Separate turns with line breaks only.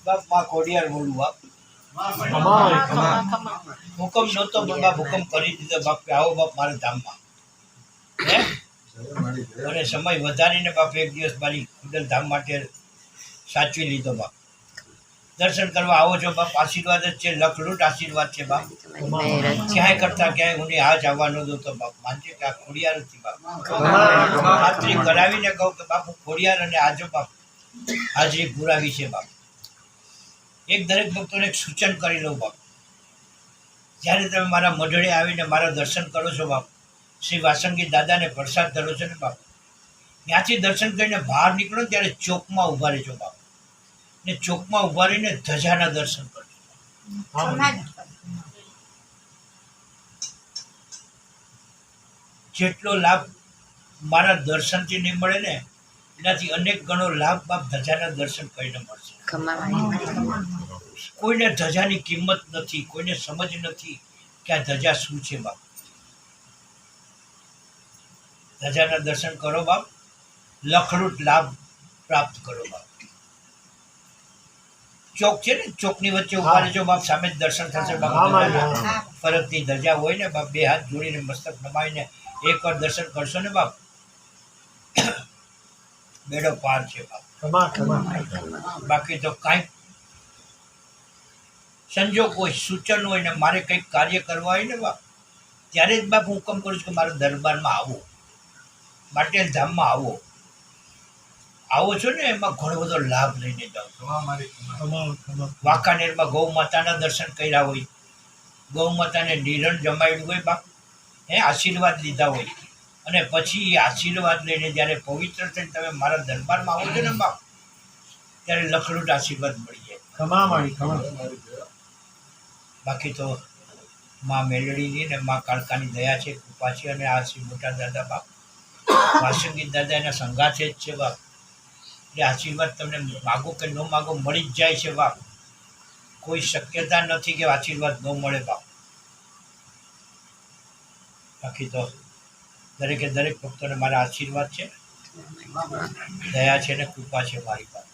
બાપ માં ખોડિયાર બોલું બાપ. હુકમ નહોતો પણ બાપ હુકમ કરી દીધો બાપ કે આવો બાપ મારા ધામમાં. હે અને સમય વધારીને બાપ એક દિવસ મારી ખુડલ ધામ માટે સાચવી લીધો બાપ. દર્શન કરવા આવો છો બાપ, આશીર્વાદ જ છે, લખલૂટ આશીર્વાદ છે બાપ. ક્યાંય કરતા ક્યાંય હું આજ આવવાનો હતો બાપ. માનજે કે આ ખોડિયાર હતી બાપ. ખાતરી કરાવીને કહું કે બાપ હું ખોડિયાર અને આજો બાપ હાજરી પુરાવી છે બાપ. એક દરેક ભક્તોને એક સૂચન કરી લઉં બાપ. જ્યારે તમે મારા મઢડે આવીને મારા દર્શન કરો છો બાપ, શ્રી વાસંગી દાદાને પ્રસાદ ધરો છો ને બાપ, ત્યાંથી દર્શન કરીને બહાર નીકળો ને ત્યારે ચોકમાં ઊભા રહેજો બાપ. ને ચોકમાં ઊભા રહીને ધજાના દર્શન કરજો. જેટલો લાભ મારા દર્શનથી નહીં મળે ને એનાથી અનેક ગણો લાભ બાપ ધજાના દર્શન કરીને મળશે. કોઈને ધજાની કિંમત નથી, કોઈને સમજ નથી કે આ ધજા શું છે બાપ. ધજાના દર્શન કરો બાપ, લખલૂટ લાભ પ્રાપ્ત કરો બાપ. ચોક છે ને, ચોકની વચ્ચે ઉભા રહેજો બાપ, સામે જ દર્શન થશે બાપ. ફરકની ધજા હોય ને બાપ, બે હાથ જોડીને મસ્તક નમાવીને એકવાર દર્શન કરશો ને બાપ, બેડો પાર છે બાપ. બાકી તો કાંઈ સંજોગ હોય, સૂચન હોય ને મારે કંઈક કાર્ય કરવા હોય ને બાપ, ત્યારે જ બાપ હું હુકમ કરું છું કે મારા દરબારમાં આવો, માટેલ ધામમાં આવો. આવો છો ને એમાં ઘણો બધો લાભ લઈને જાઓ છો. વાંકાનેરમાં ગૌ માતાના દર્શન કર્યા હોય, ગૌ માતાને નિરણ જમાડ્યું હોય બાપ, આશીર્વાદ લીધા હોય, અને પછી એ આશીર્વાદ લઈને જ્યારે પવિત્ર થઈને તમે મારા દરબારમાં આવો છો ને બાપ, ત્યારે લખલૂટ આશીર્વાદ મળી જાય. બાકી તો માં મેલડીની ને માં કાળકાની દયા છે, કૃપા છે, અને આ શ્રી મોટા દાદા બાપ વાસંગી દાદા એના સંગાથે જ છે બાપ. એટલે આશીર્વાદ તમને માગો કે ન માગો મળી જ જાય છે બાપ. કોઈ શક્યતા નથી કે આશીર્વાદ ન મળે બાપ. બાકી તો દરેકે દરેક ભક્તોને મારા આશીર્વાદ છે, દયા છે ને કૃપા છે મારી પાસે.